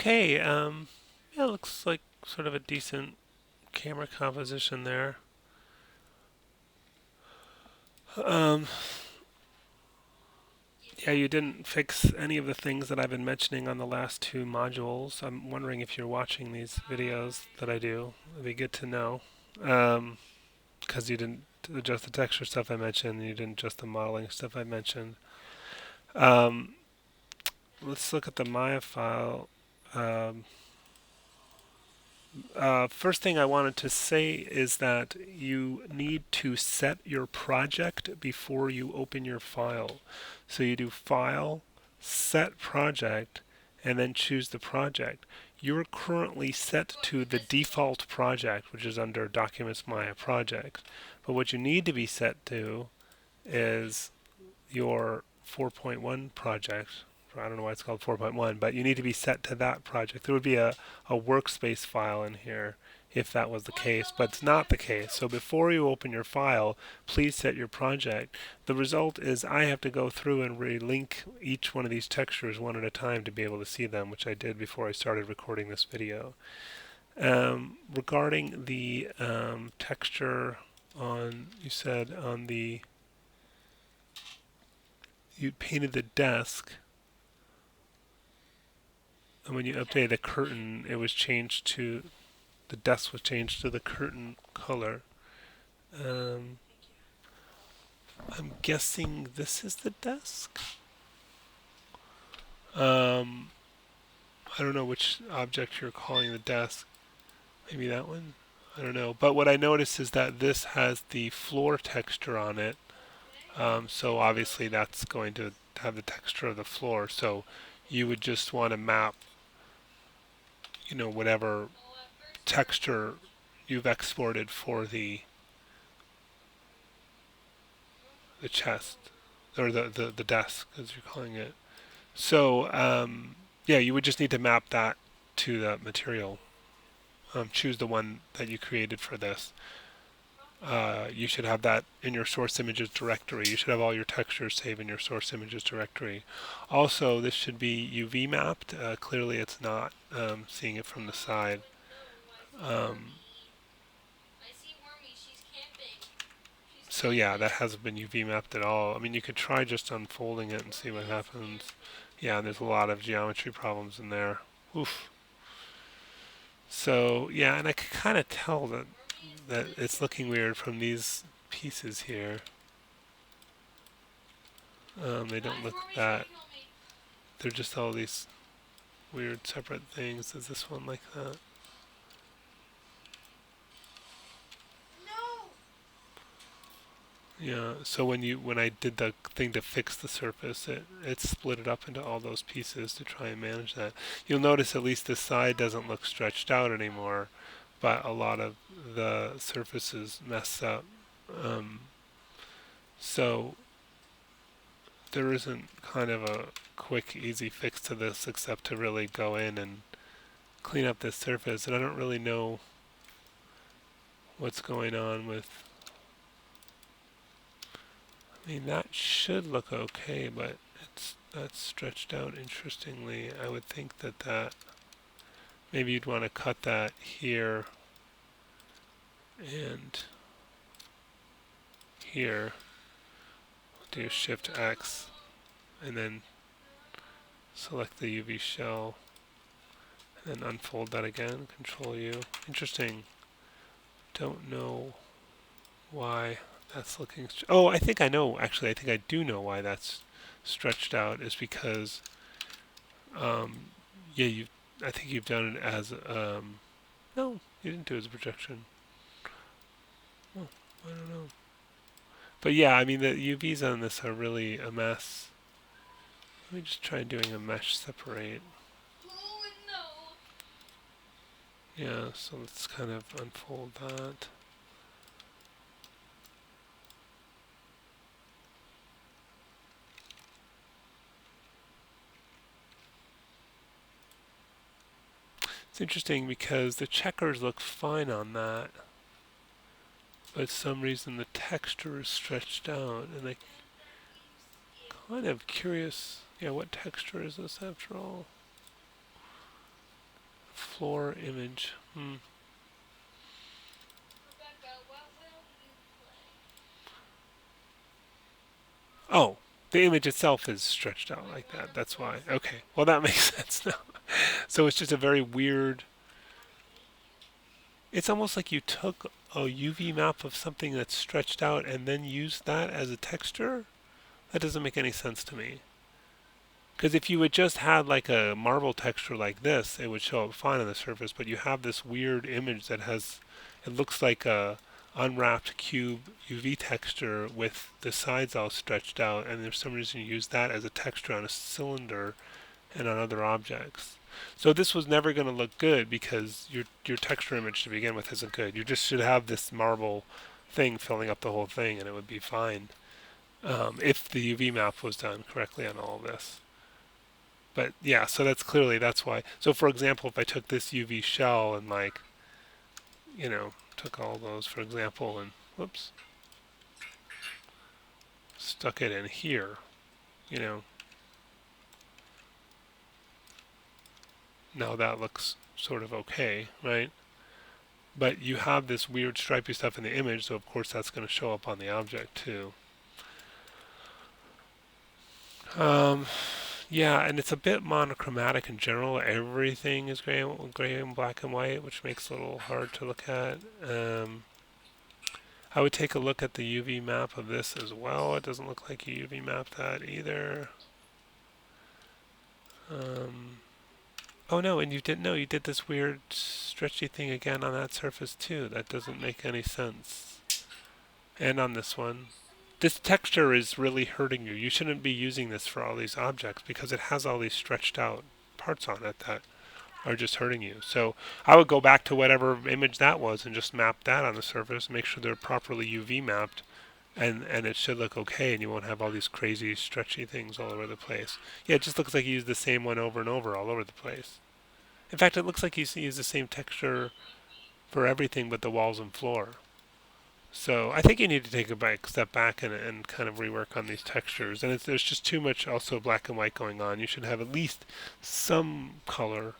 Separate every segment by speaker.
Speaker 1: Okay, yeah, looks like sort of a decent camera composition there. Um, yeah, you didn't fix any of the things that I've been mentioning on the last two modules. I'm wondering if you're watching these videos that I do. It'd be good to know. Because you didn't adjust the texture stuff I mentioned, and you didn't adjust the modeling stuff I mentioned. Um, let's look at the Maya file. Um, First thing I wanted to say is that you need to set your project before you open your file. So you do File, Set Project, and then choose the project. You're currently set to the default project, which is under Documents Maya Projects. But what you need to be set to is your 4.1 project. I don't know why it's called 4.1, but you need to be set to that project. There would be a workspace file in here if that was the case, but it's not the case. So before you open your file, please set your project. The result is I have to go through and relink each one of these textures one at a time to be able to see them, which I did before I started recording this video. Regarding the texture on, you said on the, you painted the desk, and when you updated the curtain, it was changed to, the desk was changed to the curtain color. Um, I'm guessing this is the desk. Um, I don't know which object you're calling the desk. Maybe that one? I don't know. But what I noticed is that this has the floor texture on it. So obviously that's going to have the texture of the floor. So you would just want to map, whatever texture you've exported for the chest or the desk, as you're calling it. So yeah, you would just need to map that to the material. Choose the one that you created for this. You should have that in your source images directory. You should have all your textures saved in your source images directory. Also, this should be UV mapped. Clearly, it's not. Seeing it from the side. Um, so yeah, that hasn't been UV mapped at all. I mean, you could try just unfolding it and see what happens. Yeah, there's a lot of geometry problems in there. Oof. So yeah, and I could kind of tell that it's looking weird from these pieces here. They don't look that. They're just all these weird separate things. Is this one like that? Yeah. So when I did the thing to fix the surface, it split it up into all those pieces to try and manage that. You'll notice at least this side doesn't look stretched out anymore, but a lot of the surfaces messed up. Um, so there isn't kind of a quick, easy fix to this except to really go in and clean up this surface. And I don't really know what's going on with. I mean, that should look okay, but that's stretched out interestingly. I would think that maybe you'd want to cut that here and here. Do Shift X and then select the UV shell and then unfold that again. Control U. Interesting. Don't know why that's looking. Oh, I think I know. Actually, I think I do know why that's stretched out. Is because um, yeah, you. I think you've done it as no, you didn't do it as a projection. Oh, I don't know. But yeah, I mean the UVs on this are really a mess. Let me just try doing a mesh separate. Yeah, so let's kind of unfold that. It's interesting because the checkers look fine on that, but for some reason the texture is stretched out, and I'm kind of curious. Yeah, what texture is this after all? floor image. Oh, the image itself is stretched out like that. That's why. Okay. Well, that makes sense now. So it's just a very weird. It's almost like you took a UV map of something that's stretched out and then used that as a texture. That doesn't make any sense to me. Because if you had just had like a marble texture like this, it would show up fine on the surface. But you have this weird image that has, it looks like a unwrapped cube UV texture with the sides all stretched out, and there's some reason you use that as a texture on a cylinder and on other objects. So this was never going to look good because your texture image to begin with isn't good. You just should have this marble thing filling up the whole thing, and it would be fine if the UV map was done correctly on all of this. But yeah, so that's why. So for example, if I took this UV shell and like, took all those, for example, and whoops, stuck it in here, you know, now that looks sort of okay, right? But you have this weird stripy stuff in the image, so of course that's going to show up on the object too. Um, yeah, and it's a bit monochromatic in general. Everything is gray and black and white, which makes it a little hard to look at. I would take a look at the UV map of this as well. It doesn't look like you UV mapped that either. Oh no, and you didn't know you did this weird stretchy thing again on that surface too. That doesn't make any sense. And on this one. This texture is really hurting you. You shouldn't be using this for all these objects because it has all these stretched out parts on it that are just hurting you. So I would go back to whatever image that was and just map that on the surface, make sure they're properly UV mapped, and it should look okay, and you won't have all these crazy stretchy things all over the place. Yeah, it just looks like you used the same one over and over all over the place. In fact, it looks like you use the same texture for everything but the walls and floor. So I think you need to take a step back and kind of rework on these textures. And there's just too much also black and white going on. You should have at least some color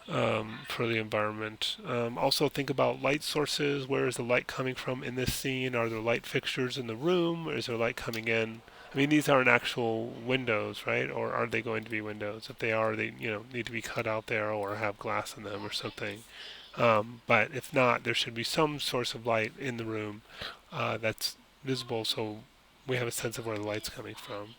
Speaker 1: for the environment. Also think about light sources. Where is the light coming from in this scene? Are there light fixtures in the room? Or is there light coming in? I mean, these aren't actual windows, right? Or are they going to be windows? If they are, they need to be cut out there or have glass in them or something. But if not, there should be some source of light in the room that's visible, so we have a sense of where the light's coming from.